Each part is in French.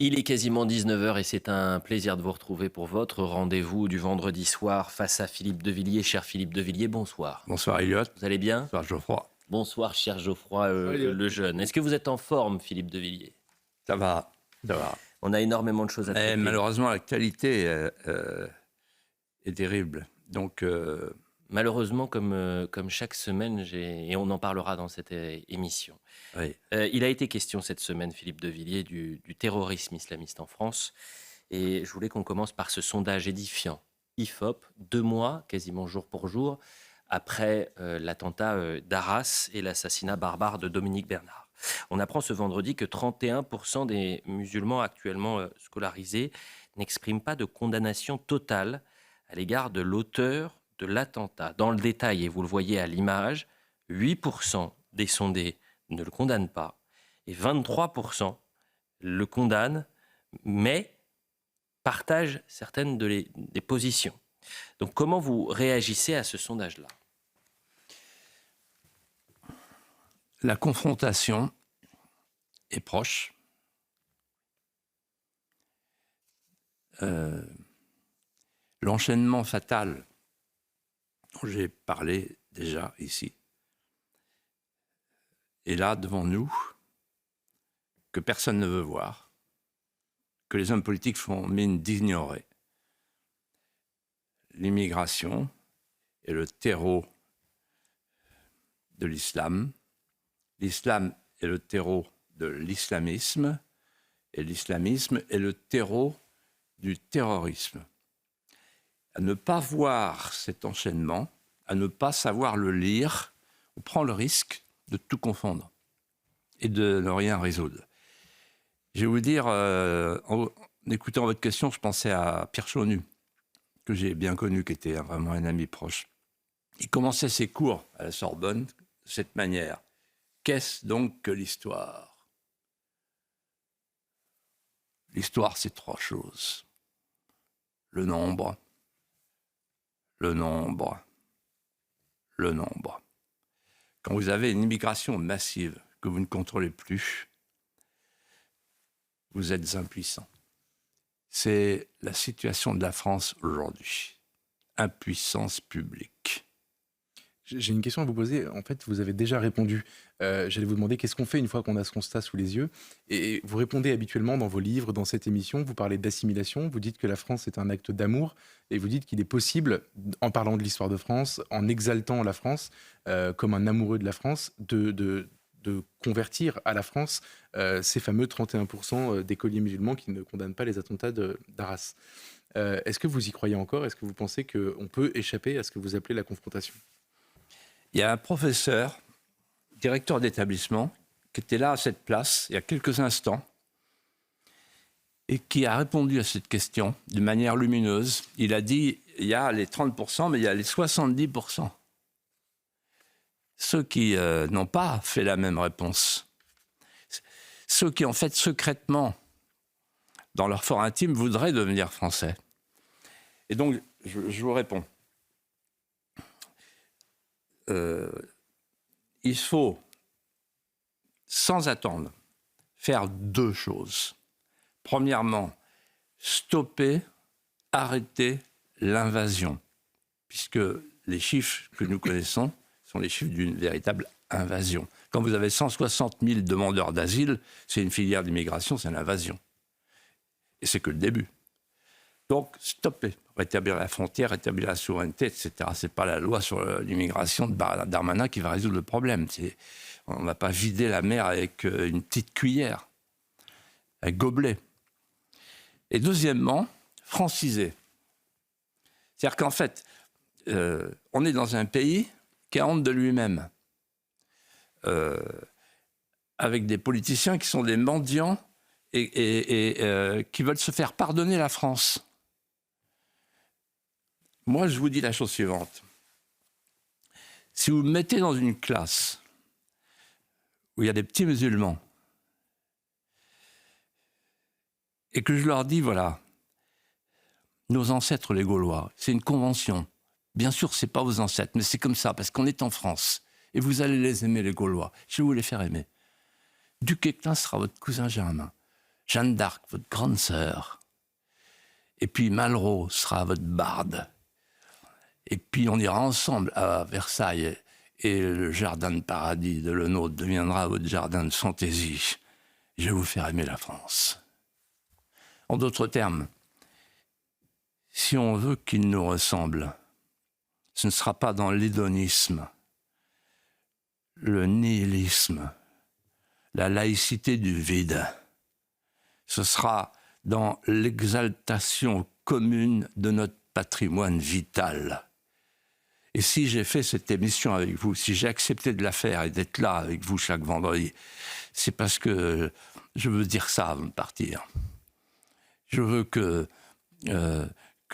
Il est quasiment 19 heures et c'est un plaisir de vous retrouver pour votre rendez-vous du vendredi soir face à Philippe de Villiers. Cher Philippe de Villiers, bonsoir. Bonsoir Elliot. Vous allez bien? Bonsoir Geoffroy. Bonsoir, cher Geoffroy le jeune. Est-ce que vous êtes en forme, Philippe de Villiers? Ça va, ça va. On a énormément de choses à traiter. Malheureusement, l'actualité est terrible. Donc, Malheureusement, comme chaque semaine, et on en parlera dans cette émission. oui. Il a été question cette semaine, Philippe de Villiers, du terrorisme islamiste en France. Et je voulais qu'on commence par ce sondage édifiant. IFOP, 2 mois, quasiment jour pour jour, après l'attentat d'Arras et l'assassinat barbare de Dominique Bernard. On apprend ce vendredi que 31% des musulmans actuellement scolarisés n'expriment pas de condamnation totale à l'égard de l'auteur de l'attentat. Dans le détail, et vous le voyez à l'image, 8% des sondés ne le condamnent pas et 23% le condamnent, mais partagent certaines des positions. Donc comment vous réagissez à ce sondage-là? La confrontation est proche. L'enchaînement fatal dont j'ai parlé déjà ici est là devant nous, que personne ne veut voir, que les hommes politiques font mine d'ignorer. L'immigration est le terreau de l'islam. L'islam est le terreau de l'islamisme. Et l'islamisme est le terreau du terrorisme. À ne pas voir cet enchaînement, à ne pas savoir le lire, on prend le risque de tout confondre et de ne rien résoudre. Je vais vous dire, en écoutant votre question, je pensais à Pierre Chaunu, que j'ai bien connu, qui était vraiment un ami proche. Il commençait ses cours à la Sorbonne de cette manière. Qu'est-ce donc que l'histoire? L'histoire, c'est 3 choses. Le nombre, le nombre, le nombre. Quand vous avez une immigration massive que vous ne contrôlez plus, vous êtes impuissant. C'est la situation de la France aujourd'hui. Impuissance publique. J'ai une question à vous poser. En fait, vous avez déjà répondu. J'allais vous demander qu'est-ce qu'on fait une fois qu'on a ce constat sous les yeux. Et vous répondez habituellement dans vos livres, dans cette émission, vous parlez d'assimilation, vous dites que la France est un acte d'amour, et vous dites qu'il est possible, en parlant de l'histoire de France, en exaltant la France comme un amoureux de la France, de convertir à la France ces fameux 31% d'écoliers musulmans qui ne condamnent pas les attentats d'Arras. Est-ce que vous y croyez encore? Est-ce que vous pensez qu'on peut échapper à ce que vous appelez la confrontation? Il y a un professeur, directeur d'établissement, qui était là à cette place il y a quelques instants et qui a répondu à cette question de manière lumineuse. Il a dit, il y a les 30%, mais il y a les 70%. Ceux qui n'ont pas fait la même réponse, ceux qui, en fait, secrètement, dans leur fort intime, voudraient devenir français. Et donc, je vous réponds. Il faut, sans attendre, faire 2 choses. Premièrement, arrêter l'invasion, puisque les chiffres que nous connaissons sont les chiffres d'une véritable invasion. Quand vous avez 160 000 demandeurs d'asile, c'est une filière d'immigration, c'est une invasion. Et c'est que le début. Donc, stopper, rétablir la frontière, rétablir la souveraineté, etc. Ce n'est pas la loi sur l'immigration de Darmanin qui va résoudre le problème. On ne va pas vider la mer avec une petite cuillère, avec gobelet. Et deuxièmement, franciser. C'est-à-dire qu'en fait, on est dans un pays qui a honte de lui-même, avec des politiciens qui sont des mendiants et qui veulent se faire pardonner la France. Moi, je vous dis la chose suivante. Si vous me mettez dans une classe où il y a des petits musulmans et que je leur dis, voilà, nos ancêtres les Gaulois, c'est une convention. Bien sûr, ce n'est pas vos ancêtres, mais c'est comme ça, parce qu'on est en France. Et vous allez les aimer, les Gaulois. Je vais vous les faire aimer. Duquesclin sera votre cousin germain. Jeanne d'Arc, votre grande sœur. Et puis Malraux sera votre barde. Et puis on ira ensemble à Versailles. Et le jardin de paradis de Le Nôtre deviendra votre jardin de fantaisie. Je vais vous faire aimer la France. En d'autres termes, si on veut qu'il nous ressemble, ce ne sera pas dans l'hédonisme, le nihilisme, la laïcité du vide. Ce sera dans l'exaltation commune de notre patrimoine vital. Et si j'ai fait cette émission avec vous, si j'ai accepté de la faire et d'être là avec vous chaque vendredi, c'est parce que je veux dire ça avant de partir. Je veux qu'il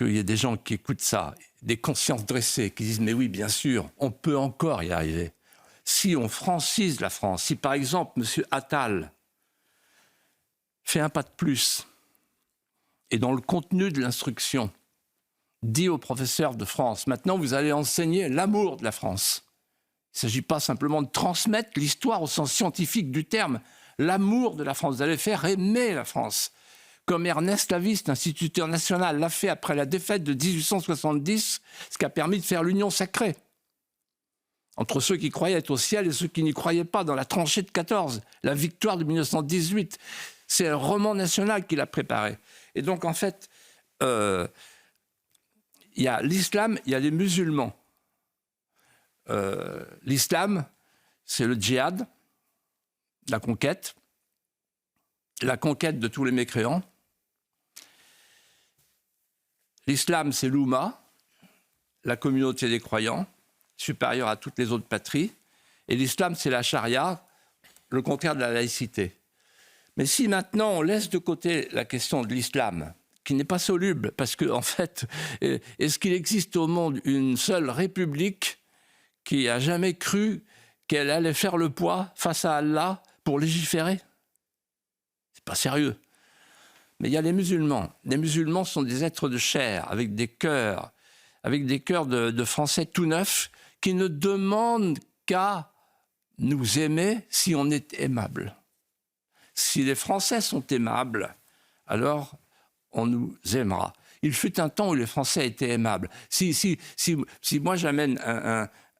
y ait des gens qui écoutent ça, des consciences dressées, qui disent « mais oui, bien sûr, on peut encore y arriver ». Si on francise la France, si par exemple M. Attal fait un pas de plus et dans le contenu de l'instruction, dit aux professeurs de France, maintenant vous allez enseigner l'amour de la France. Il ne s'agit pas simplement de transmettre l'histoire au sens scientifique du terme, l'amour de la France. Vous allez faire aimer la France. Comme Ernest Laviste, instituteur national, l'a fait après la défaite de 1870, ce qui a permis de faire l'union sacrée entre ceux qui croyaient être au ciel et ceux qui n'y croyaient pas, dans la tranchée de 14, la victoire de 1918. C'est un roman national qu'il a préparé. Et donc, en fait, il y a l'islam, il y a les musulmans. L'islam, c'est le djihad, la conquête de tous les mécréants. L'islam, c'est l'Oumma, la communauté des croyants, supérieure à toutes les autres patries. Et l'islam, c'est la charia, le contraire de la laïcité. Mais si maintenant on laisse de côté la question de l'islam, qui n'est pas soluble, parce qu'en fait, est-ce qu'il existe au monde une seule république qui a jamais cru qu'elle allait faire le poids face à Allah pour légiférer? C'est pas sérieux. Mais il y a les musulmans. Les musulmans sont des êtres de chair, avec des cœurs de Français tout neufs, qui ne demandent qu'à nous aimer si on est aimable. Si les Français sont aimables, alors on nous aimera. Il fut un temps où les Français étaient aimables. Si moi j'amène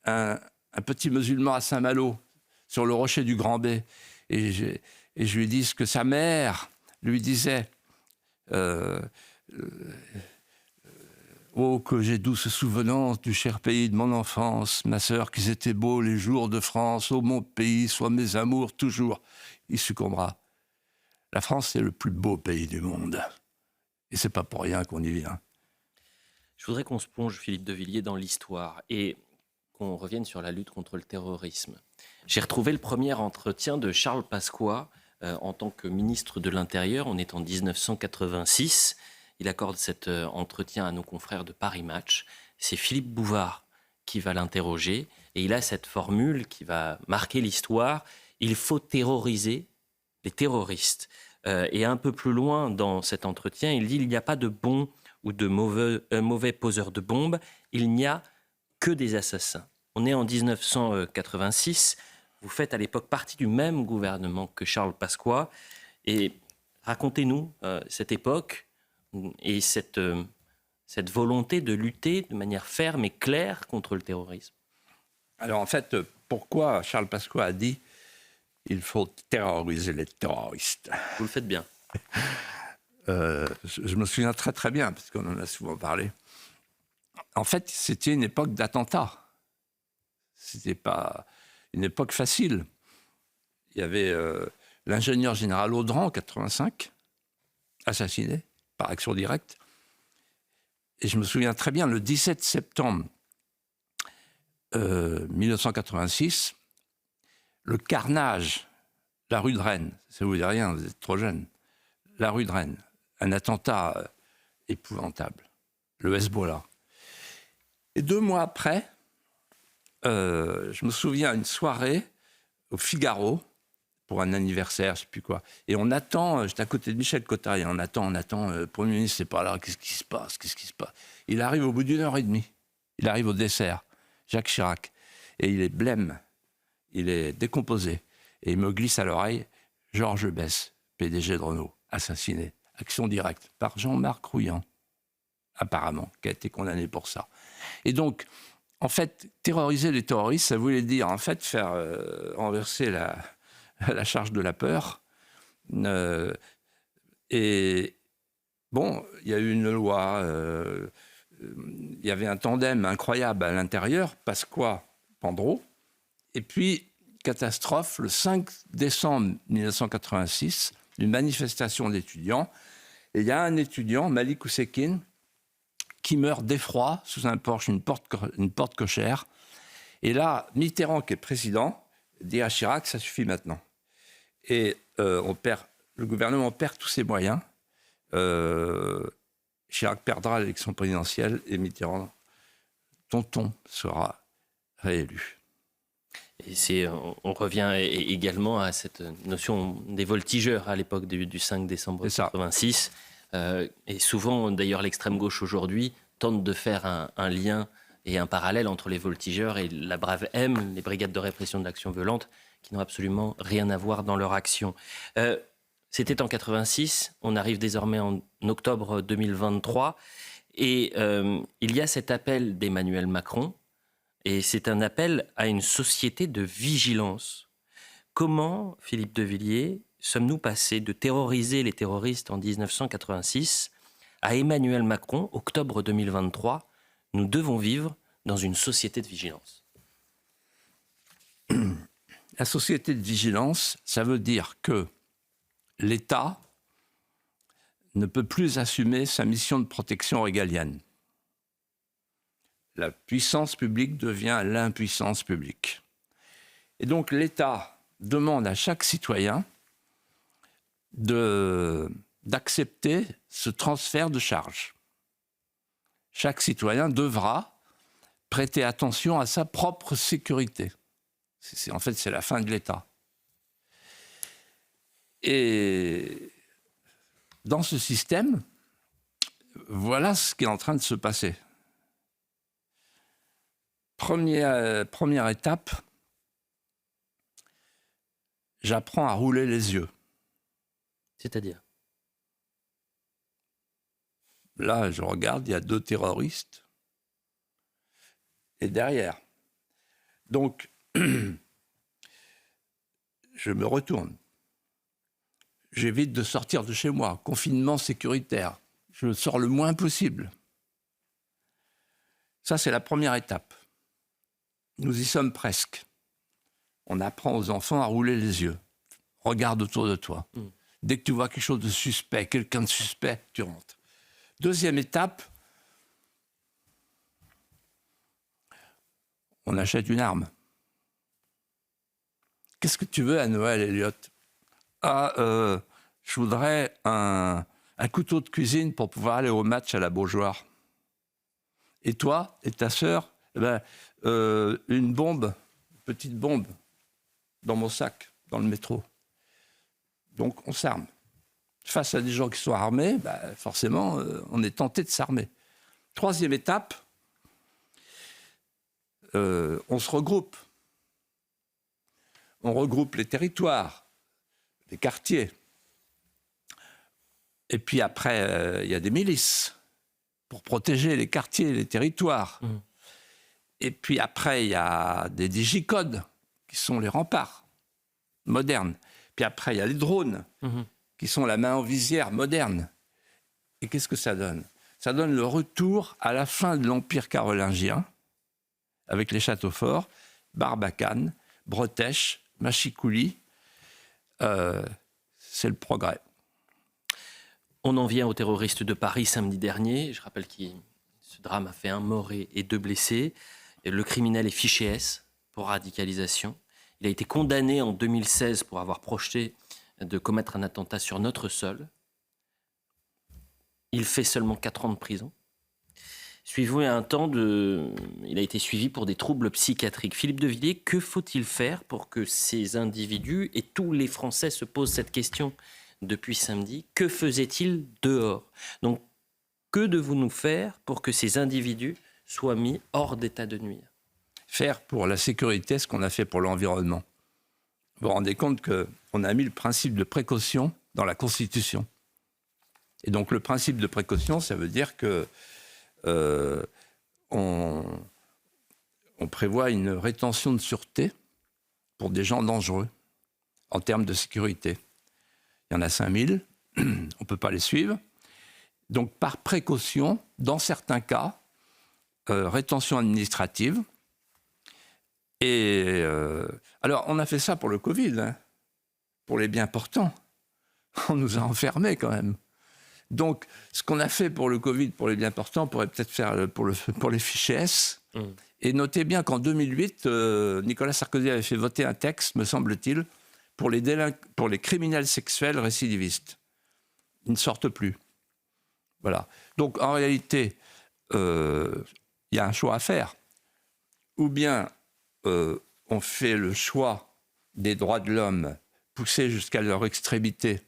un petit musulman à Saint-Malo, sur le rocher du Grand B, et je lui dis ce que sa mère lui disait, oh, que j'ai douce souvenance du cher pays de mon enfance, ma sœur, qu'ils étaient beaux les jours de France, ô mon pays, sois mes amours toujours. Il succombera. La France, c'est le plus beau pays du monde. Et c'est pas pour rien qu'on y vient. Je voudrais qu'on se plonge, Philippe de Villiers, dans l'histoire et qu'on revienne sur la lutte contre le terrorisme. J'ai retrouvé le premier entretien de Charles Pasqua en tant que ministre de l'Intérieur. On est en 1986. Il accorde cet entretien à nos confrères de Paris Match. C'est Philippe Bouvard qui va l'interroger. Et il a cette formule qui va marquer l'histoire. Il faut terroriser les terroristes. Et un peu plus loin dans cet entretien, il dit il n'y a pas de bons ou de mauvais poseurs de bombes. Il n'y a que des assassins. On est en 1986. Vous faites à l'époque partie du même gouvernement que Charles Pasqua. Et racontez-nous cette époque et cette volonté de lutter de manière ferme et claire contre le terrorisme. Alors en fait, pourquoi Charles Pasqua a dit il faut terroriser les terroristes? Vous le faites bien. Je me souviens très très bien, parce qu'on en a souvent parlé. En fait, c'était une époque d'attentats. C'était pas une époque facile. Il y avait l'ingénieur général Audran, en 85, assassiné par action directe. Et je me souviens très bien, le 17 septembre 1986, le carnage, la rue de Rennes, ça ne vous dit rien, vous êtes trop jeune, la rue de Rennes, un attentat épouvantable, le Hezbollah. Et 2 mois après, je me souviens, une soirée au Figaro, pour un anniversaire, je ne sais plus quoi. Et on attend, j'étais à côté de Michel Cottaille, on attend, le Premier ministre, c'est pas là, qu'est-ce qui se passe? Il arrive au bout d'1 heure et demie. Il arrive au dessert, Jacques Chirac. Et il est blême, il est décomposé. Et il me glisse à l'oreille, Georges Besse, PDG de Renault. assassiné, action directe, par Jean-Marc Rouillant, apparemment, qui a été condamné pour ça. Et donc, en fait, terroriser les terroristes, ça voulait dire, en fait, faire renverser la charge de la peur. Et bon, il y a eu une loi, il y avait un tandem incroyable à l'intérieur, Pasqua-Pandro, et puis, catastrophe, le 5 décembre 1986, une manifestation d'étudiants, et il y a un étudiant, Malik Oussekine, qui meurt d'effroi sous un porche, une porte cochère. Et là, Mitterrand, qui est président, dit à Chirac, ça suffit maintenant. Et le gouvernement perd tous ses moyens. Chirac perdra l'élection présidentielle et Mitterrand, tonton, sera réélu. Et on revient également à cette notion des voltigeurs à l'époque du 5 décembre 1986. Et souvent, d'ailleurs, l'extrême gauche aujourd'hui tente de faire un lien et un parallèle entre les voltigeurs et la brave M, les brigades de répression de l'action violente, qui n'ont absolument rien à voir dans leur action. C'était en 86, on arrive désormais en octobre 2023, et il y a cet appel d'Emmanuel Macron, et c'est un appel à une société de vigilance. Comment, Philippe de Villiers, sommes-nous passés de terroriser les terroristes en 1986 à Emmanuel Macron, octobre 2023, nous devons vivre dans une société de vigilance? La société de vigilance, ça veut dire que l'État ne peut plus assumer sa mission de protection régalienne. La puissance publique devient l'impuissance publique. Et donc l'État demande à chaque citoyen d'accepter ce transfert de charge. Chaque citoyen devra prêter attention à sa propre sécurité. En fait, c'est la fin de l'État. Et dans ce système, voilà ce qui est en train de se passer. Première étape, j'apprends à rouler les yeux. C'est-à-dire? Là, je regarde, il y a 2 terroristes. Et derrière. Donc, je me retourne. J'évite de sortir de chez moi. Confinement sécuritaire. Je sors le moins possible. Ça, c'est la première étape. Nous y sommes presque. On apprend aux enfants à rouler les yeux. Regarde autour de toi. Dès que tu vois quelque chose de suspect, quelqu'un de suspect, tu rentres. Deuxième étape, on achète une arme. Qu'est-ce que tu veux à Noël, Elliot? Je voudrais un couteau de cuisine pour pouvoir aller au match à la Beaujoire. Et toi et ta sœur, une bombe, une petite bombe, dans mon sac, dans le métro. Donc on s'arme. Face à des gens qui sont armés, forcément, on est tenté de s'armer. Troisième étape, on se regroupe. On regroupe les territoires, les quartiers. Et puis après, il y a des milices pour protéger les quartiers, les territoires. Et puis après, il y a des digicodes qui sont les remparts modernes. Puis après, il y a les drones qui sont la main en visière moderne. Et qu'est-ce que ça donne? Ça donne le retour à la fin de l'Empire carolingien, avec les châteaux forts, Barbacane, Bretèche, Machicoulis. C'est le progrès. On en vient aux terroristes de Paris samedi dernier. Je rappelle que ce drame a fait 1 mort et 2 blessés. Et le criminel est fiché S pour radicalisation. Il a été condamné en 2016 pour avoir projeté de commettre un attentat sur notre sol. Il fait seulement 4 ans de prison. Il a été suivi pour des troubles psychiatriques. Philippe de Villiers, que faut-il faire pour que ces individus, et tous les Français se posent cette question depuis samedi, que faisaient-ils dehors? Donc, que devons-nous faire pour que ces individus soient mis hors d'état de nuire? Faire pour la sécurité ce qu'on a fait pour l'environnement. Vous vous rendez compte qu'on a mis le principe de précaution dans la Constitution. Et donc le principe de précaution, ça veut dire que on prévoit une rétention de sûreté pour des gens dangereux en termes de sécurité. Il y en a 5000, on ne peut pas les suivre. Donc par précaution, dans certains cas, rétention administrative. Et alors on a fait ça pour le Covid, hein, pour les bien portants. On nous a enfermés quand même. Donc, ce qu'on a fait pour le Covid, pour les bien portants, on pourrait peut-être faire pour les fichiers S. Et notez bien qu'en 2008, Nicolas Sarkozy avait fait voter un texte, me semble-t-il, pour les criminels sexuels récidivistes. Ils ne sortent plus. Voilà. Donc, en réalité, il y a un choix à faire. Ou bien on fait le choix des droits de l'homme poussés jusqu'à leur extrémité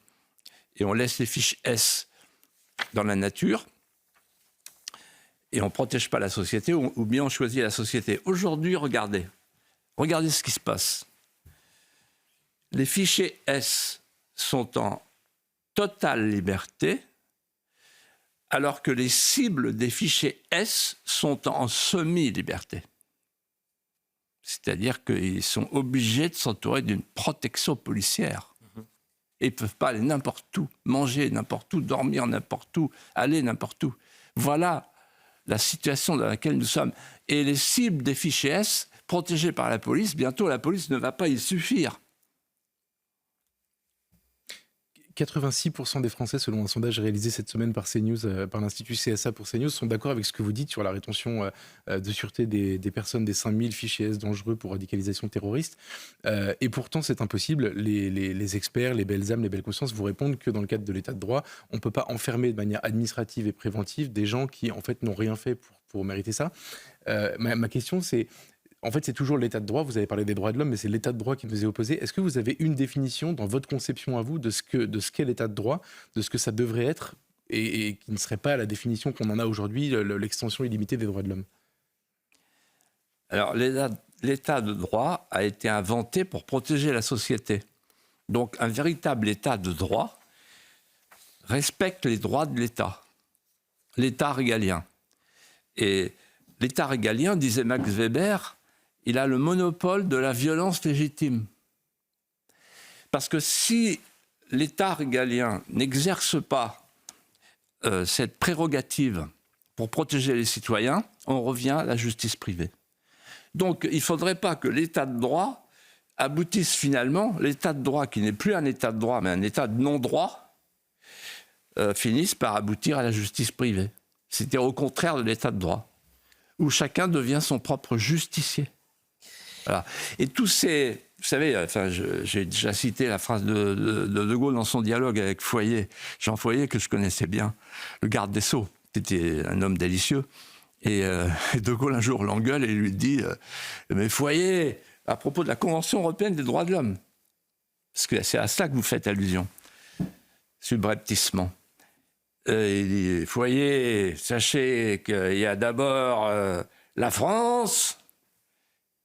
et on laisse les fiches S dans la nature et on ne protège pas la société, ou bien on choisit la société. Aujourd'hui, regardez ce qui se passe. Les fichiers S sont en totale liberté, alors que les cibles des fichiers S sont en semi-liberté. C'est-à-dire qu'ils sont obligés de s'entourer d'une protection policière. Et ils ne peuvent pas aller n'importe où, manger n'importe où, dormir n'importe où, aller n'importe où. Voilà la situation dans laquelle nous sommes. Et les cibles des fichiers S, protégées par la police, bientôt la police ne va pas y suffire. 86% des Français, selon un sondage réalisé cette semaine par CNews, par l'Institut CSA pour CNews, sont d'accord avec ce que vous dites sur la rétention de sûreté des personnes, des 5000 fichiers S dangereux pour radicalisation terroriste. Et pourtant, c'est impossible. Les experts, les belles âmes, les belles consciences vous répondent que dans le cadre de l'état de droit, on ne peut pas enfermer de manière administrative et préventive des gens qui, en fait, n'ont rien fait pour mériter ça. Ma question, c'est... En fait, c'est toujours l'état de droit. Vous avez parlé des droits de l'homme, mais c'est l'état de droit qui nous est opposé. Est-ce que vous avez une définition dans votre conception à vous de ce qu'est l'état de droit, de ce que ça devrait être, et qui ne serait pas la définition qu'on en a aujourd'hui, l'extension illimitée des droits de l'homme? Alors, l'état de droit a été inventé pour protéger la société. Donc, un véritable état de droit respecte les droits de l'État, l'État régalien. Et l'État régalien, disait Max Weber, il a le monopole de la violence légitime. Parce que si l'État régalien n'exerce pas cette prérogative pour protéger les citoyens, on revient à la justice privée. Donc il ne faudrait pas que l'État de droit aboutisse finalement, l'État de droit qui n'est plus un État de droit, mais un État de non-droit, finisse par aboutir à la justice privée. C'était au contraire de l'État de droit, où chacun devient son propre justicier. Voilà. Et tous ces... Vous savez, enfin, j'ai déjà cité la phrase de Gaulle dans son dialogue avec Foyer, Jean Foyer, que je connaissais bien, le garde des Sceaux. C'était un homme délicieux. Et De Gaulle, un jour, l'engueule et lui dit « Mais Foyer, à propos de la Convention européenne des droits de l'homme, parce que c'est à ça que vous faites allusion, subrepticement. Il dit « Foyer, sachez qu'il y a d'abord la France,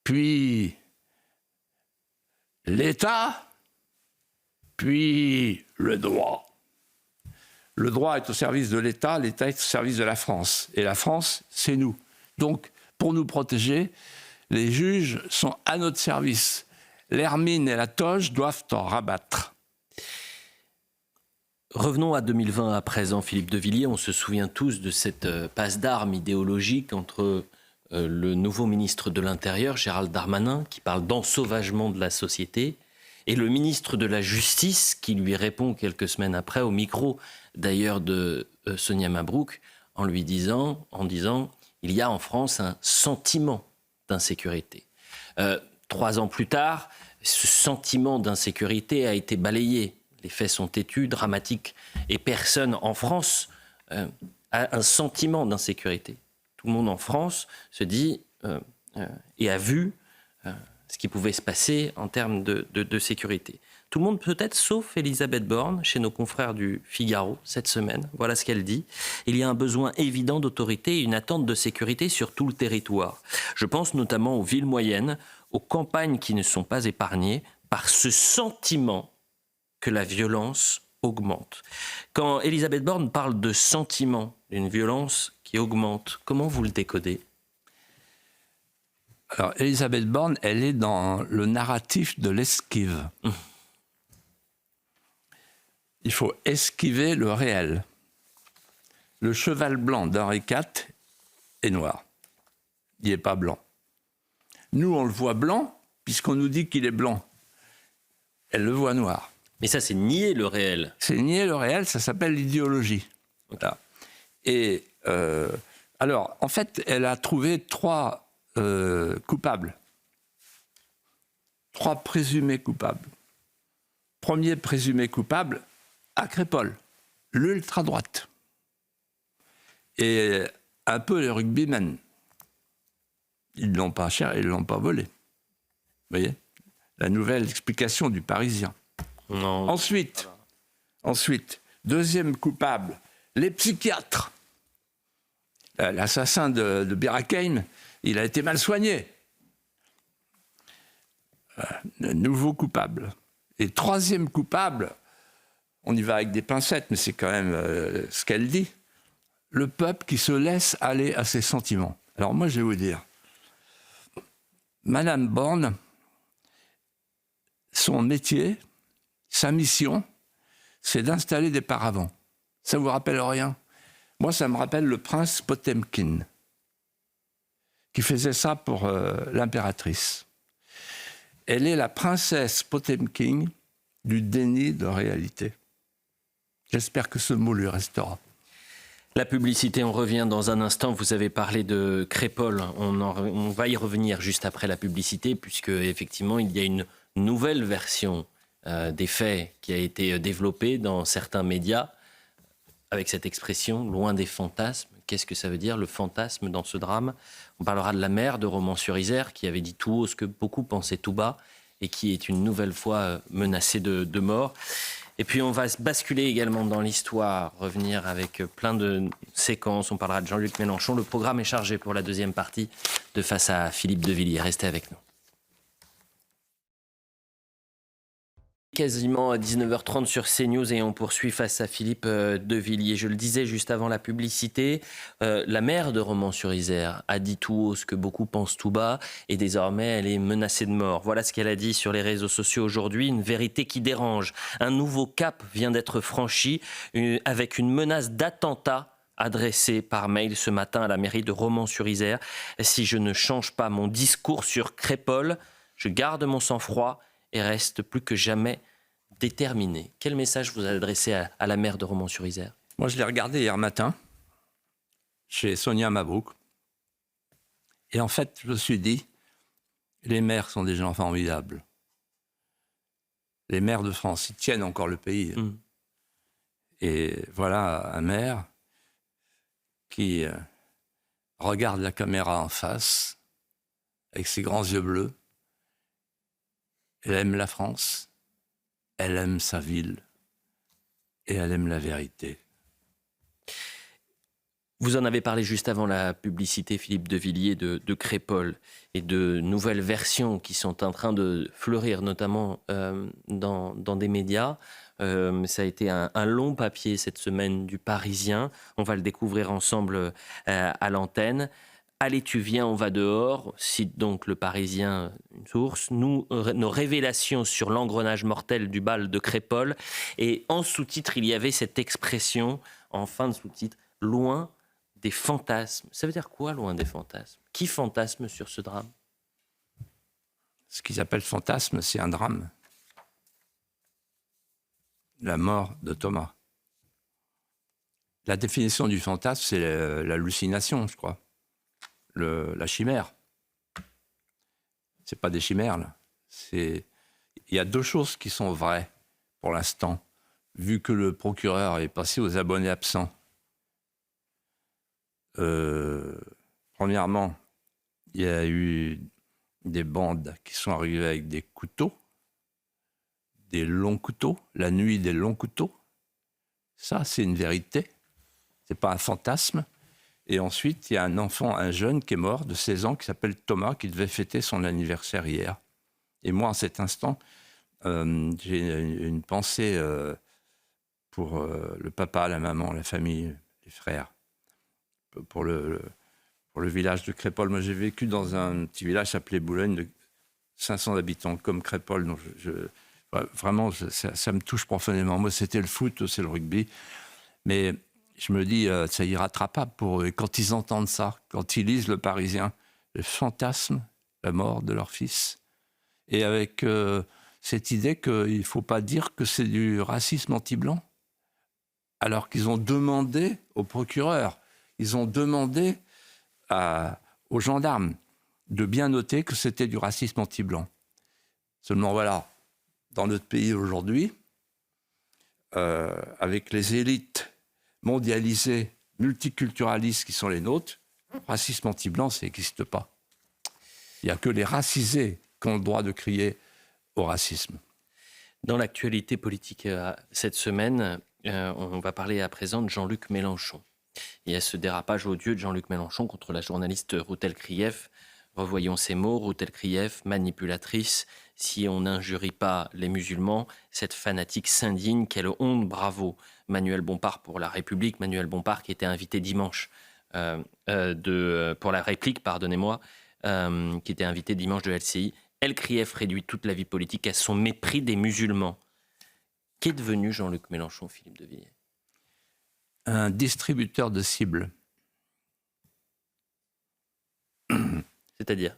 puis l'État, puis le droit. Le droit est au service de l'État, l'État est au service de la France. Et la France, c'est nous. Donc, pour nous protéger, les juges sont à notre service. L'hermine et la toge doivent en rabattre. » Revenons à 2020 à présent, Philippe de Villiers. On se souvient tous de cette passe d'armes idéologique entre le nouveau ministre de l'Intérieur, Gérald Darmanin, qui parle d'ensauvagement de la société, et le ministre de la Justice, qui lui répond quelques semaines après, au micro d'ailleurs de Sonia Mabrouk, en disant il y a en France un sentiment d'insécurité. 3 ans plus tard, ce sentiment d'insécurité a été balayé. Les faits sont têtus, dramatiques, et personne en France a un sentiment d'insécurité. Tout le monde en France se dit et a vu ce qui pouvait se passer en termes de sécurité. Tout le monde peut-être, sauf Elisabeth Borne, chez nos confrères du Figaro cette semaine. Voilà ce qu'elle dit. Il y a un besoin évident d'autorité et une attente de sécurité sur tout le territoire. Je pense notamment aux villes moyennes, aux campagnes qui ne sont pas épargnées par ce sentiment que la violence augmente. Quand Elisabeth Borne parle de sentiment, d'une violence qui augmente, comment vous le décodez ? Alors, Elisabeth Borne, elle est dans le narratif de l'esquive. Il faut esquiver le réel. Le cheval blanc d'Henri IV est noir. Il n'est pas blanc. Nous, on le voit blanc, puisqu'on nous dit qu'il est blanc. Elle le voit noir. Mais ça, c'est nier le réel. C'est nier le réel, ça s'appelle l'idéologie. Voilà. Et alors, en fait, elle a trouvé 3 coupables. 3 présumés coupables. Premier présumé coupable, à Crépol, l'ultra-droite. Et un peu les rugbymen. Ils ne l'ont pas cher, ils ne l'ont pas volé. Vous voyez ? La nouvelle explication du Parisien. Non. Ensuite, deuxième coupable, les psychiatres. L'assassin de Bir Hakeim, il a été mal soigné. Nouveau coupable. Et troisième coupable, on y va avec des pincettes, mais c'est quand même ce qu'elle dit, le peuple qui se laisse aller à ses sentiments. Alors moi, je vais vous dire, Madame Borne, son métier, sa mission, c'est d'installer des paravents. Ça vous rappelle rien ? Moi, ça me rappelle le prince Potemkin, qui faisait ça pour l'impératrice. Elle est la princesse Potemkin du déni de réalité. J'espère que ce mot lui restera. La publicité, on revient dans un instant. Vous avez parlé de Crépol. On va y revenir juste après la publicité, puisque effectivement, il y a une nouvelle version des faits qui a été développée dans certains médias, avec cette expression « loin des fantasmes ». Qu'est-ce que ça veut dire, le fantasme, dans ce drame ? On parlera de la mère de Romans-sur-Isère, qui avait dit tout haut ce que beaucoup pensaient tout bas, et qui est une nouvelle fois menacée de mort. Et puis on va basculer également dans l'histoire, revenir avec plein de séquences. On parlera de Jean-Luc Mélenchon. Le programme est chargé pour la deuxième partie de Face à Philippe de Villiers. Restez avec nous. Quasiment à 19h30 sur CNews et on poursuit Face à Philippe de Villiers. Je le disais juste avant la publicité, la maire de Romans-sur-Isère a dit tout haut ce que beaucoup pensent tout bas et désormais elle est menacée de mort. Voilà ce qu'elle a dit sur les réseaux sociaux aujourd'hui, une vérité qui dérange. Un nouveau cap vient d'être franchi avec une menace d'attentat adressée par mail ce matin à la mairie de Romans-sur-Isère. Si je ne change pas mon discours sur Crépol, je garde mon sang-froid et reste plus que jamais déterminé. Quel message vous adressez à la maire de Romans-sur-Isère ? Moi, je l'ai regardé hier matin chez Sonia Mabrouk. Et en fait, je me suis dit, les maires sont des gens formidables. Les maires de France, ils tiennent encore le pays. Et voilà un maire qui regarde la caméra en face, avec ses grands yeux bleus. Elle aime la France, elle aime sa ville et elle aime la vérité. Vous en avez parlé juste avant la publicité, Philippe de Villiers, de Crépol et de nouvelles versions qui sont en train de fleurir, notamment dans des médias. Ça a été un long papier cette semaine du Parisien. On va le découvrir ensemble à l'antenne. Allez, tu viens, on va dehors, cite donc le Parisien une source. Nos révélations sur l'engrenage mortel du bal de Crépol. Et en sous-titre, il y avait cette expression, en fin de sous-titre, loin des fantasmes. Ça veut dire quoi, loin des fantasmes ? Qui fantasme sur ce drame ? Ce qu'ils appellent fantasme, c'est un drame. La mort de Thomas. La définition du fantasme, c'est l'hallucination, je crois. La chimère. C'est pas des chimères, là. Il y a 2 choses qui sont vraies, pour l'instant, vu que le procureur est passé aux abonnés absents. Premièrement, il y a eu des bandes qui sont arrivées avec des couteaux, des longs couteaux, la nuit des longs couteaux. Ça, c'est une vérité. C'est pas un fantasme. Et ensuite, il y a un jeune qui est mort de 16 ans qui s'appelle Thomas, qui devait fêter son anniversaire hier. Et moi, en cet instant, j'ai une pensée pour le papa, la maman, la famille, les frères, pour le village de Crépol. Moi, j'ai vécu dans un petit village appelé Boulogne, de 500 habitants, comme Crépol. Donc vraiment, ça me touche profondément. Moi, c'était le foot, c'est le rugby. Mais je me dis, ça ira rattrapable pour eux. Et quand ils entendent ça, quand ils lisent Le Parisien, le fantasme, la mort de leur fils, et avec cette idée qu'il ne faut pas dire que c'est du racisme anti-blanc, alors qu'ils ont demandé au procureur, ils ont demandé aux gendarmes de bien noter que c'était du racisme anti-blanc. Seulement voilà, dans notre pays aujourd'hui, avec les élites mondialisées, multiculturalistes qui sont les nôtres, racisme anti-blanc, ça n'existe pas. Il n'y a que les racisés qui ont le droit de crier au racisme. Dans l'actualité politique cette semaine, on va parler à présent de Jean-Luc Mélenchon. Il y a ce dérapage odieux de Jean-Luc Mélenchon contre la journaliste Routel Krief. Revoyons ces mots, Routel Krief, manipulatrice. Si on n'injurie pas les musulmans, cette fanatique s'indigne. Quelle honte, bravo. Manuel Bompard pour La République. Manuel Bompard qui était invité dimanche pour La Réplique, pardonnez-moi, qui était invité dimanche de LCI. El Krief réduit toute la vie politique à son mépris des musulmans. Qu'est devenu Jean-Luc Mélenchon, Philippe de Villiers? Un distributeur de cibles. C'est-à-dire?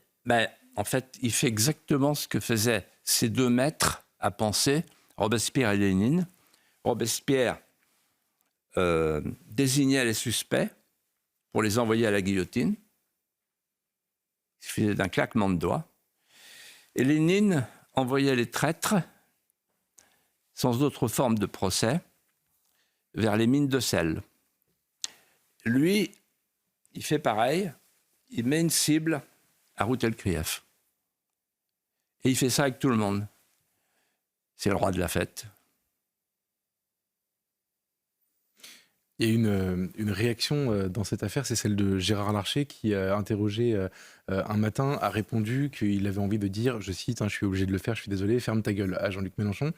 En fait, il fait exactement ce que faisaient ces deux maîtres à penser, Robespierre et Lénine. Robespierre désignait les suspects pour les envoyer à la guillotine. Il suffisait d'un claquement de doigts. Et Lénine envoyait les traîtres, sans autre forme de procès, vers les mines de sel. Lui, il fait pareil, il met une cible à Routel Krief. Et il fait ça avec tout le monde. C'est le roi de la fête. Il y a une réaction dans cette affaire, c'est celle de Gérard Larcher qui a interrogé un matin, a répondu qu'il avait envie de dire, je cite, je suis obligé de le faire, je suis désolé, ferme ta gueule à Jean-Luc Mélenchon.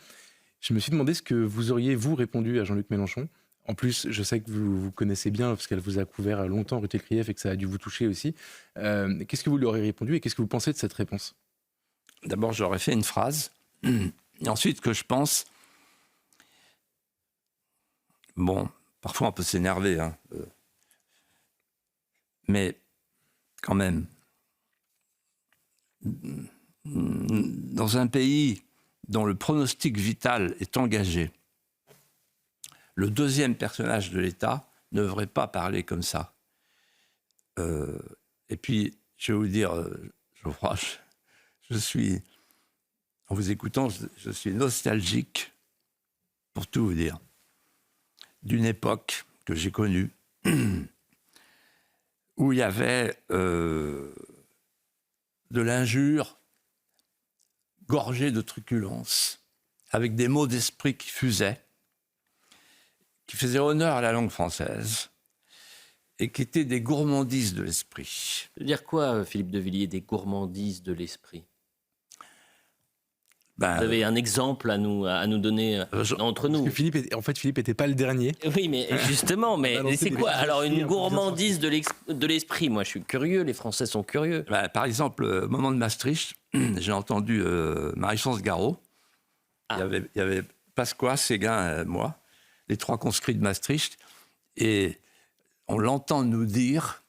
Je me suis demandé ce que vous auriez, vous, répondu à Jean-Luc Mélenchon. En plus, je sais que vous connaissez bien, parce qu'elle vous a couvert longtemps, Routel Krief, et que ça a dû vous toucher aussi. Qu'est-ce que vous lui auriez répondu et qu'est-ce que vous pensez de cette réponse? D'abord, j'aurais fait une phrase. Et ensuite, que je pense... Bon, parfois on peut s'énerver, mais quand même, dans un pays dont le pronostic vital est engagé, le deuxième personnage de l'État ne devrait pas parler comme ça. Et puis, je vais vous dire, Geoffroy, je suis, en vous écoutant, je suis nostalgique, pour tout vous dire, d'une époque que j'ai connue, où il y avait de l'injure gorgée de truculence, avec des mots d'esprit qui fusaient, qui faisaient honneur à la langue française, et qui étaient des gourmandises de l'esprit. Ça veut dire quoi, Philippe de Villiers, des gourmandises de l'esprit? Vous avez un exemple à nous donner entre nous? Parce que Philippe n'était pas le dernier. Oui, mais justement, mais c'est quoi alors une gourmandise de l'esprit? Moi, je suis curieux, les Français sont curieux. Par exemple, au moment de Maastricht, j'ai entendu Marie-France Garot. Il y avait Pasqua, Séguin, moi, les trois conscrits de Maastricht. Et on l'entend nous dire,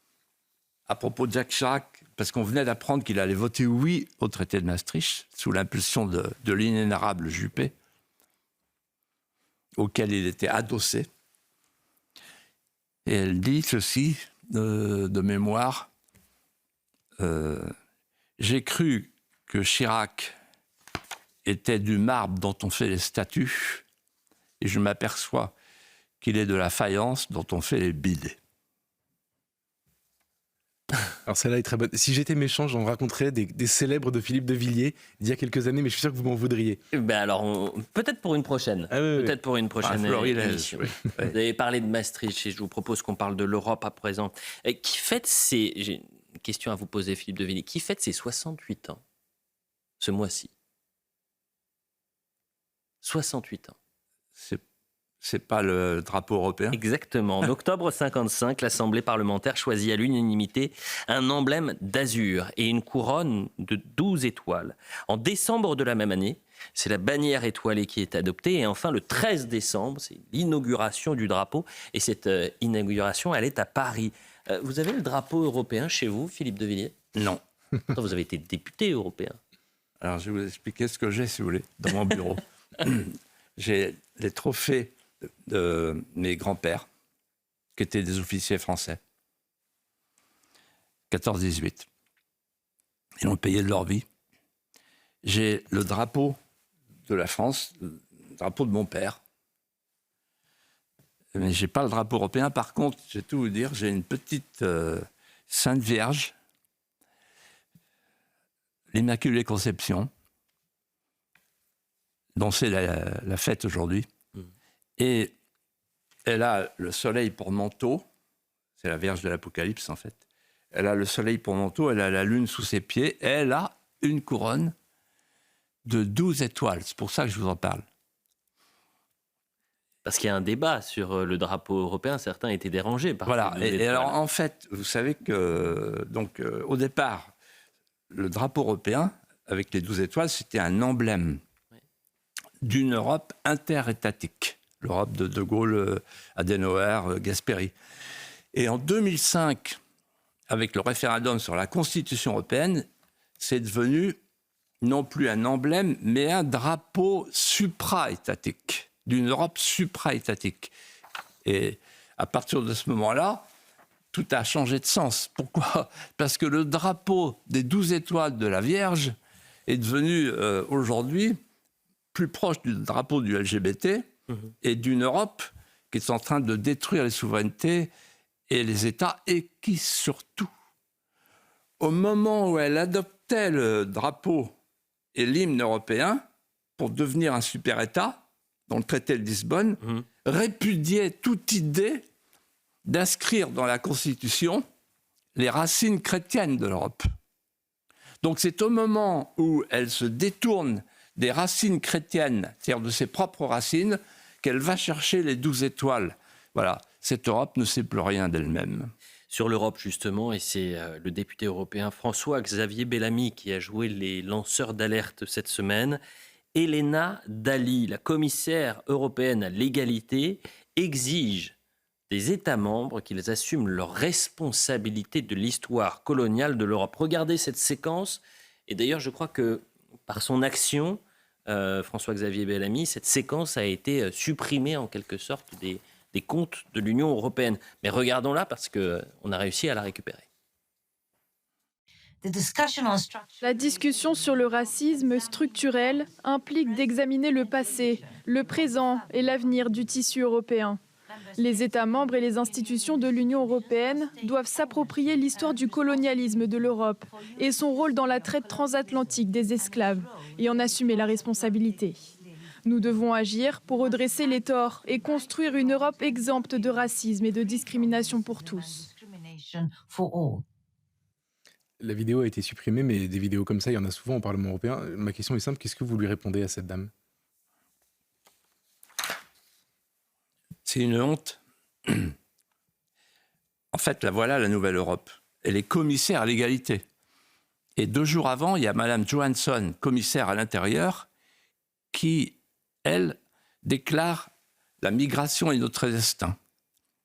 à propos de Jacques Chirac, parce qu'on venait d'apprendre qu'il allait voter oui au traité de Maastricht, sous l'impulsion de l'inénarrable Juppé, auquel il était adossé. Et elle dit ceci, de mémoire, j'ai cru que Chirac était du marbre dont on fait les statues, et je m'aperçois qu'il est de la faïence dont on fait les bidets. Alors celle-là est très bonne. Si j'étais méchant, j'en raconterais des célèbres de Philippe de Villiers d'il y a quelques années, mais je suis sûr que vous m'en voudriez. Alors, peut-être pour une prochaine. Peut-être pour une prochaine émission. Oui. Vous avez parlé de Maastricht et je vous propose qu'on parle de l'Europe à présent. Qui fête j'ai une question à vous poser, Philippe de Villiers. Qui fête ses 68 ans ce mois-ci? 68 ans. c'est pas le drapeau européen? Exactement. En octobre 55, l'Assemblée parlementaire choisit à l'unanimité un emblème d'azur et une couronne de 12 étoiles. En décembre de la même année, c'est la bannière étoilée qui est adoptée. Et enfin, le 13 décembre, c'est l'inauguration du drapeau. Et cette inauguration, elle est à Paris. Vous avez le drapeau européen chez vous, Philippe de Villiers? Non. Pourtant, vous avez été député européen. Alors, je vais vous expliquer ce que j'ai, si vous voulez, dans mon bureau. J'ai les trophées de mes grands-pères, qui étaient des officiers français. 14-18. Ils ont payé de leur vie. J'ai le drapeau de la France, le drapeau de mon père. Mais je n'ai pas le drapeau européen. Par contre, je vais tout vous dire, j'ai une petite Sainte Vierge, l'Immaculée Conception, dont c'est la fête aujourd'hui. Et elle a le soleil pour manteau. C'est la Vierge de l'Apocalypse, en fait. Elle a le soleil pour manteau, elle a la lune sous ses pieds, et elle a une couronne de 12 étoiles. C'est pour ça que je vous en parle. Parce qu'il y a un débat sur le drapeau européen. Certains étaient dérangés par Voilà. ces 12 Et alors, étoiles. en fait, vous savez que, donc, au départ, le drapeau européen, avec les 12 étoiles, c'était un emblème d'une Europe interétatique. L'Europe de De Gaulle, Adenauer, Gasperi. Et en 2005, avec le référendum sur la Constitution européenne, c'est devenu non plus un emblème, mais un drapeau supra-étatique, d'une Europe supra-étatique. Et à partir de ce moment-là, tout a changé de sens. Pourquoi ? Parce que le drapeau des 12 étoiles de la Vierge est devenu aujourd'hui plus proche du drapeau du LGBT et d'une Europe qui est en train de détruire les souverainetés et les États, et qui surtout, au moment où elle adoptait le drapeau et l'hymne européen pour devenir un super-État, dans le traité de Lisbonne, répudiait toute idée d'inscrire dans la Constitution les racines chrétiennes de l'Europe. Donc c'est au moment où elle se détourne des racines chrétiennes, c'est-à-dire de ses propres racines, qu'elle va chercher les 12 étoiles. Voilà, cette Europe ne sait plus rien d'elle-même. Sur l'Europe, justement, et c'est le député européen François-Xavier Bellamy qui a joué les lanceurs d'alerte cette semaine. Helena Dalli, la commissaire européenne à l'égalité, exige des États membres qu'ils assument leurs responsabilités de l'histoire coloniale de l'Europe. Regardez cette séquence. Et d'ailleurs, je crois que par son action, François-Xavier Bellamy, cette séquence a été supprimée en quelque sorte des comptes de l'Union européenne. Mais regardons-la parce qu'on a réussi à la récupérer. La discussion sur le racisme structurel implique d'examiner le passé, le présent et l'avenir du tissu européen. Les États membres et les institutions de l'Union européenne doivent s'approprier l'histoire du colonialisme de l'Europe et son rôle dans la traite transatlantique des esclaves et en assumer la responsabilité. Nous devons agir pour redresser les torts et construire une Europe exempte de racisme et de discrimination pour tous. La vidéo a été supprimée, mais des vidéos comme ça, il y en a souvent au Parlement européen. Ma question est simple, qu'est-ce que vous lui répondez à cette dame ? C'est une honte. En fait, voilà la nouvelle Europe. Elle est commissaire à l'égalité. Et 2 jours avant, il y a Madame Johansson, commissaire à l'intérieur, qui, elle, déclare la migration est notre destin.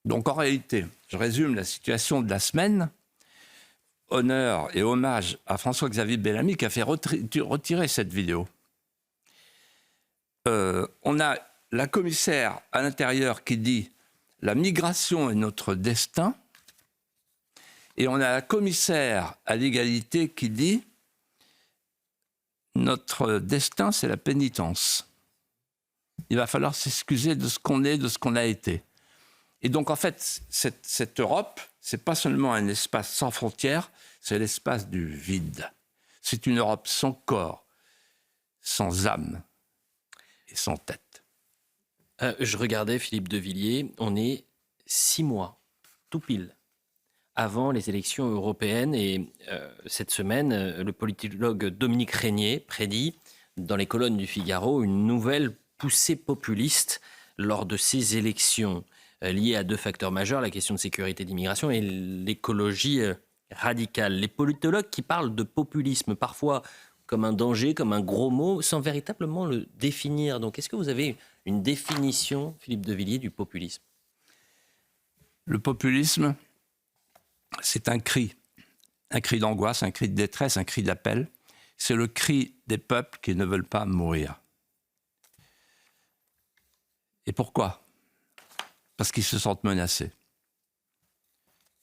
Donc en réalité, je résume la situation de la semaine. Honneur et hommage à François-Xavier Bellamy qui a fait retirer cette vidéo. On a la commissaire à l'intérieur qui dit « la migration est notre destin » et on a la commissaire à l'égalité qui dit « notre destin, c'est la pénitence ». Il va falloir s'excuser de ce qu'on est, de ce qu'on a été. Et donc, en fait, cette Europe, ce n'est pas seulement un espace sans frontières, c'est l'espace du vide. C'est une Europe sans corps, sans âme et sans tête. Je regardais Philippe de Villiers, on est 6 mois, tout pile, avant les élections européennes. Et cette semaine, le politologue Dominique Régnier prédit dans les colonnes du Figaro une nouvelle poussée populiste lors de ces élections liées à deux facteurs majeurs, la question de sécurité et d'immigration et l'écologie radicale. Les politologues qui parlent de populisme, parfois comme un danger, comme un gros mot, sans véritablement le définir. Donc, est-ce que vous avez une définition, Philippe de Villiers, du populisme? Le populisme, c'est un cri d'angoisse, un cri de détresse, un cri d'appel. C'est le cri des peuples qui ne veulent pas mourir. Et pourquoi? Parce qu'ils se sentent menacés.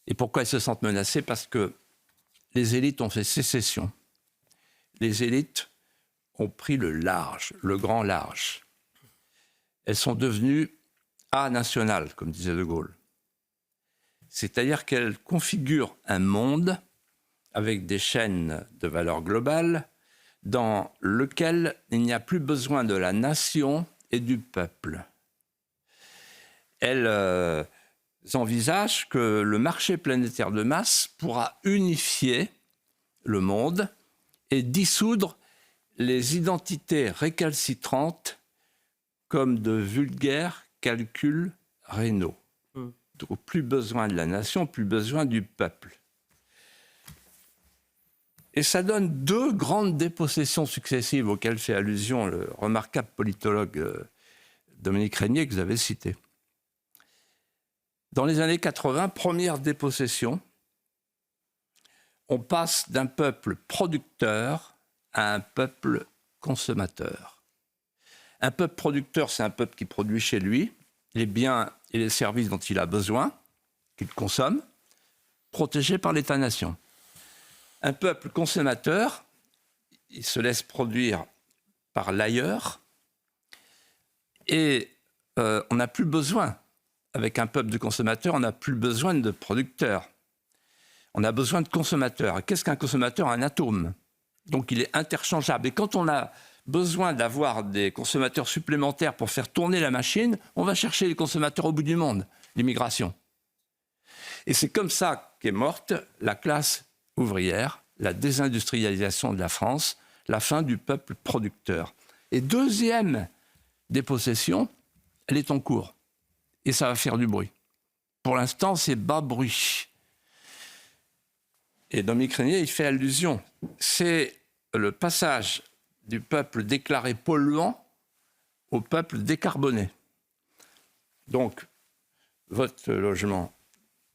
Et pourquoi ils se sentent menacés? Parce que les élites ont fait sécession. Les élites ont pris le large, le grand large. Elles sont devenues nationales, comme disait De Gaulle. C'est-à-dire qu'elles configurent un monde avec des chaînes de valeur globale dans lequel il n'y a plus besoin de la nation et du peuple. Elles envisagent que le marché planétaire de masse pourra unifier le monde et dissoudre les identités récalcitrantes comme de vulgaires calculs rénaux. Donc, plus besoin de la nation, plus besoin du peuple. Et ça donne deux grandes dépossessions successives auxquelles fait allusion le remarquable politologue Dominique Régnier que vous avez cité. Dans les années 80, première dépossession, on passe d'un peuple producteur à un peuple consommateur. Un peuple producteur, c'est un peuple qui produit chez lui les biens et les services dont il a besoin, qu'il consomme, protégé par l'État-nation. Un peuple consommateur, il se laisse produire par l'ailleurs, et on n'a plus besoin, avec un peuple de consommateurs, on n'a plus besoin de producteurs. On a besoin de consommateurs. Qu'est-ce qu'un consommateur? Un atome. Donc il est interchangeable. Et quand on a besoin d'avoir des consommateurs supplémentaires pour faire tourner la machine, on va chercher les consommateurs au bout du monde, l'immigration. Et c'est comme ça qu'est morte la classe ouvrière, la désindustrialisation de la France, la fin du peuple producteur. Et deuxième dépossession, elle est en cours. Et ça va faire du bruit. Pour l'instant, c'est bas bruit. Et Dominique Régnier, il fait allusion. C'est le passage du peuple déclaré polluant au peuple décarboné. Donc, votre logement,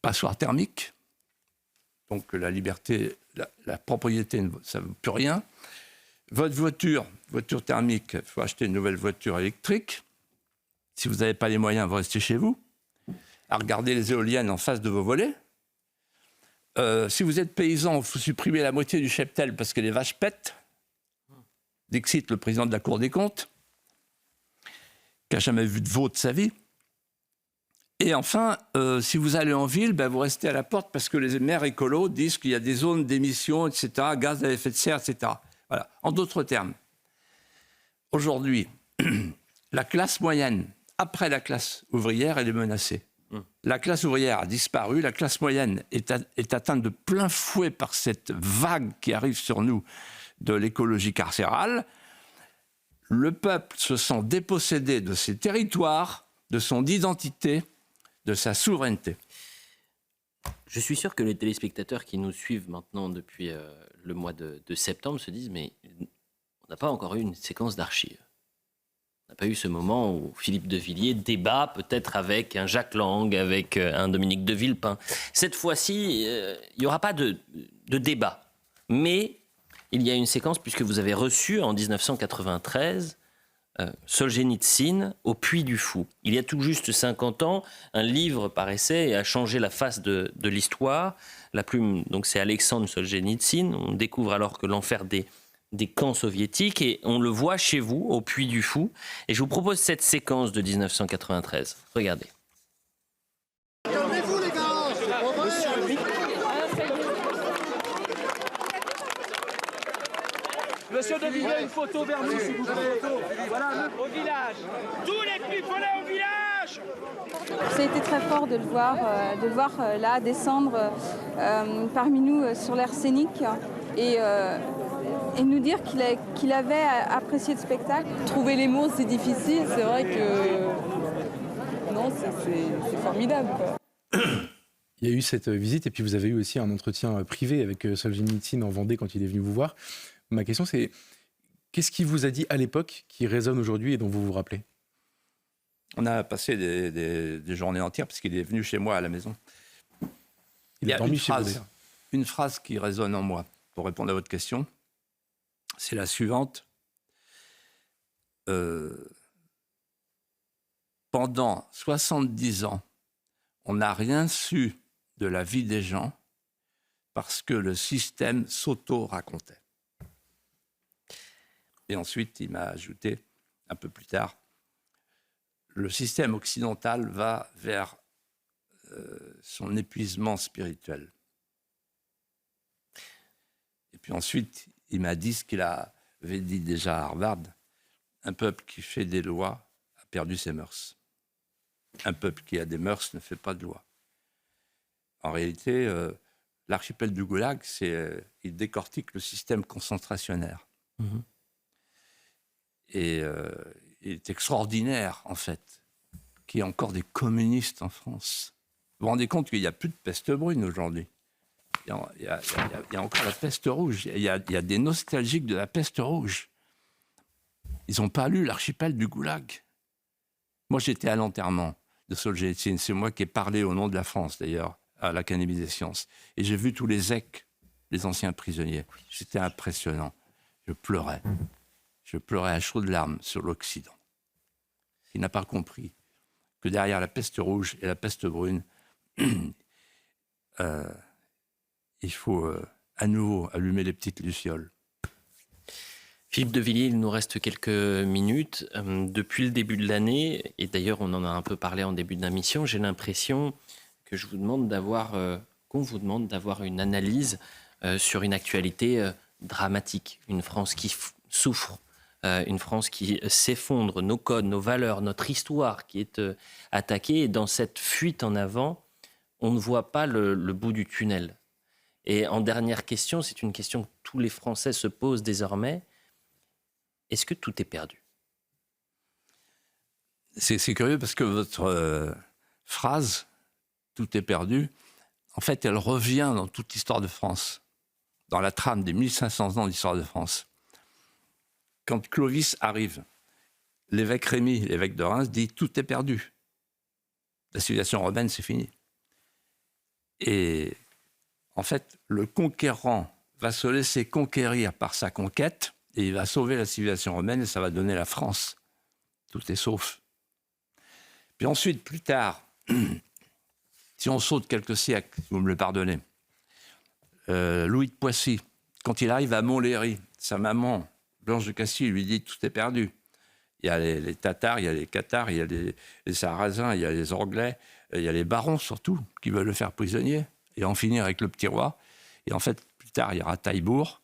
passoire thermique, donc la liberté, la propriété, ça ne vaut plus rien. Votre voiture thermique, il faut acheter une nouvelle voiture électrique. Si vous n'avez pas les moyens, vous restez chez vous, à regarder les éoliennes en face de vos volets. Si vous êtes paysan, il faut supprimer la moitié du cheptel parce que les vaches pètent. Dixit, le président de la Cour des comptes, qui n'a jamais vu de veau de sa vie. Et enfin, si vous allez en ville, vous restez à la porte parce que les maires écolos disent qu'il y a des zones d'émission, etc., gaz à effet de serre, etc. Voilà. En d'autres termes, aujourd'hui, la classe moyenne, après la classe ouvrière, elle est menacée. La classe ouvrière a disparu, la classe moyenne est atteinte de plein fouet par cette vague qui arrive sur nous de l'écologie carcérale. Le peuple se sent dépossédé de ses territoires, de son identité, de sa souveraineté. Je suis sûr que les téléspectateurs qui nous suivent maintenant depuis le mois de septembre se disent mais on n'a pas encore eu une séquence d'archives. On n'a pas eu ce moment où Philippe de Villiers débat peut-être avec un Jacques Lang, avec un Dominique de Villepin. Cette fois-ci, il n'y aura pas de débat. Mais il y a une séquence, puisque vous avez reçu en 1993 Solzhenitsyn au Puy du Fou. Il y a tout juste 50 ans, un livre paraissait et a changé la face de l'histoire. La plume, donc c'est Alexandre Solzhenitsyn. On découvre alors que l'enfer des camps soviétiques et on le voit chez vous au Puy du Fou. Et je vous propose cette séquence de 1993. Regardez. Calmez-vous les gars. Monsieur de Villiers, une photo vers nous, s'il vous plaît. Voilà, au village. Tous les pifolets au village. Ça a été très fort de le voir là descendre parmi nous sur l'aire scénique et nous dire qu'il avait apprécié le spectacle. Trouver les mots, c'est difficile. C'est vrai que France, c'est formidable, quoi. Il y a eu cette visite et puis vous avez eu aussi un entretien privé avec Solzhenitsyn en Vendée quand il est venu vous voir. Ma question c'est, qu'est-ce qu'il vous a dit à l'époque qui résonne aujourd'hui et dont vous vous rappelez ? On a passé des journées entières parce qu'il est venu chez moi à la maison. Il a dormi chez vous d'ailleurs. Une phrase qui résonne en moi, pour répondre à votre question, c'est la suivante. Pendant 70 ans, on n'a rien su de la vie des gens parce que le système s'auto-racontait. Et ensuite, il m'a ajouté, un peu plus tard, le système occidental va vers son épuisement spirituel. Et puis ensuite, il m'a dit ce qu'il avait dit déjà à Harvard, un peuple qui fait des lois a perdu ses mœurs. Un peuple qui a des mœurs ne fait pas de loi. En réalité, l'archipel du Goulag, il décortique le système concentrationnaire. Mmh. Et il est extraordinaire, en fait, qu'il y ait encore des communistes en France. Vous vous rendez compte qu'il n'y a plus de peste brune aujourd'hui. Il y a encore la peste rouge. Il y a des nostalgiques de la peste rouge. Ils n'ont pas lu l'archipel du Goulag. Moi, j'étais à l'enterrement de Solzhenitsyn. C'est moi qui ai parlé au nom de la France, d'ailleurs, à l'Académie des sciences. Et j'ai vu tous les EC, les anciens prisonniers. C'était impressionnant. Je pleurais. Je pleurais à chaudes larmes sur l'Occident. Il n'a pas compris que derrière la peste rouge et la peste brune, il faut à nouveau allumer les petites lucioles. Philippe de Villiers, il nous reste quelques minutes. Depuis le début de l'année, et d'ailleurs on en a un peu parlé en début d'émission, j'ai l'impression que qu'on vous demande d'avoir une analyse sur une actualité dramatique. Une France qui souffre, une France qui s'effondre, nos codes, nos valeurs, notre histoire qui est attaquée. Et dans cette fuite en avant, on ne voit pas le bout du tunnel. Et en dernière question, c'est une question que tous les Français se posent désormais. Est-ce que tout est perdu ? C'est curieux parce que votre phrase « tout est perdu », en fait, elle revient dans toute l'histoire de France, dans la trame des 1500 ans d'histoire de France. Quand Clovis arrive, l'évêque Rémy, l'évêque de Reims, dit « tout est perdu ». La civilisation romaine, c'est fini. Et en fait, le conquérant va se laisser conquérir par sa conquête et il va sauver la civilisation romaine et ça va donner la France. Tout est sauf. Puis ensuite, plus tard, si on saute quelques siècles, si vous me le pardonnez, Louis de Poissy, quand il arrive à Montlhéry, sa maman, Blanche de Castille, lui dit « tout est perdu ». Il y a les Tatars, il y a les Cathares, il y a les Sarrasins, il y a les Anglais, il y a les barons surtout, qui veulent le faire prisonnier et en finir avec le petit roi. Et en fait, plus tard, il y aura Taillebourg.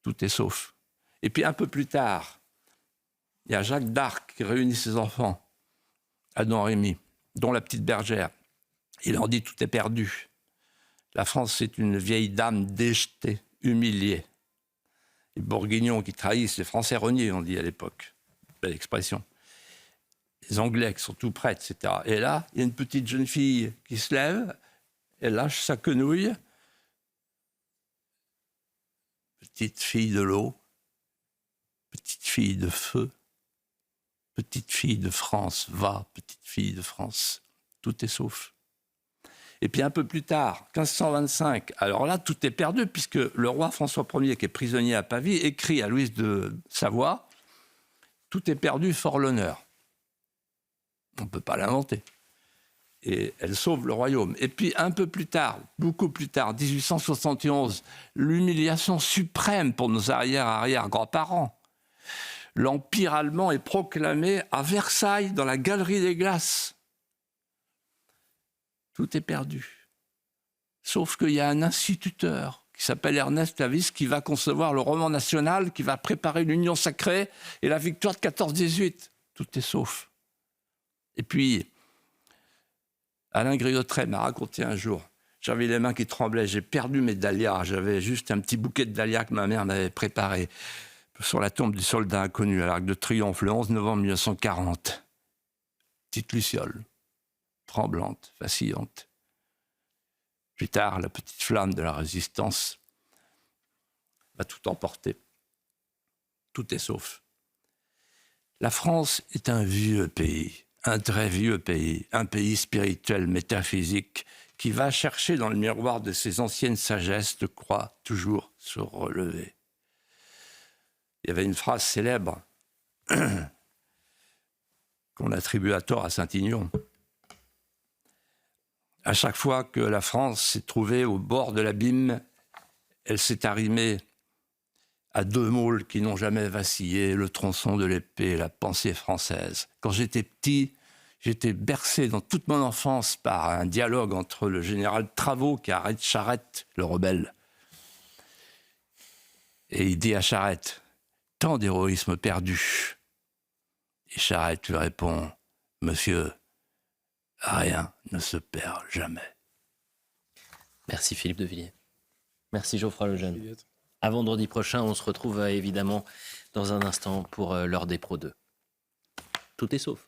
Tout est sauf. Et puis un peu plus tard, il y a Jacques d'Arc qui réunit ses enfants à Don Rémy, dont la petite bergère. Il leur dit « tout est perdu ». La France, c'est une vieille dame déjetée, humiliée. Les Bourguignons qui trahissent, les Français reniés, on dit à l'époque. Belle expression. Les Anglais qui sont tout prêts, etc. Et là, il y a une petite jeune fille qui se lève, elle lâche sa quenouille. Petite fille de l'eau, petite fille de feu, petite fille de France, va, petite fille de France. Tout est sauf. Et puis un peu plus tard, 1525, alors là, tout est perdu, puisque le roi François Ier, qui est prisonnier à Pavie, écrit à Louise de Savoie « Tout est perdu, fort l'honneur ». On ne peut pas l'inventer. Et elle sauve le royaume. Et puis un peu plus tard, beaucoup plus tard, 1871, l'humiliation suprême pour nos arrière-grands-parents. L'Empire allemand est proclamé à Versailles, dans la Galerie des Glaces. Tout est perdu. Sauf qu'il y a un instituteur qui s'appelle Ernest Clavisse qui va concevoir le roman national, qui va préparer l'union sacrée et la victoire de 14-18. Tout est sauf. Et puis, Alain Griotret m'a raconté un jour, j'avais les mains qui tremblaient, j'ai perdu mes dahlias, j'avais juste un petit bouquet de dahlias que ma mère m'avait préparé sur la tombe du soldat inconnu à l'Arc de Triomphe le 11 novembre 1940. petite luciole, tremblante, vacillante. Plus tard, la petite flamme de la résistance va tout emporter. Tout est sauf. La France est un vieux pays, un très vieux pays, un pays spirituel, métaphysique, qui va chercher dans le miroir de ses anciennes sagesses de croix toujours se relever. Il y avait une phrase célèbre qu'on attribue à tort à Saint-Aignan. À chaque fois que la France s'est trouvée au bord de l'abîme, elle s'est arrimée à deux môles qui n'ont jamais vacillé, le tronçon de l'épée et la pensée française. Quand j'étais petit, j'étais bercé dans toute mon enfance par un dialogue entre le général Travot qui arrête Charette, le rebelle. Et il dit à Charette, « Tant d'héroïsme perdu ». Et Charette lui répond, « Monsieur, rien ne se perd jamais. » Merci Philippe de Villiers. Merci Geoffroy Lejeune. À vendredi prochain, on se retrouve évidemment dans un instant pour l'heure des Pro 2. Tout est sauf.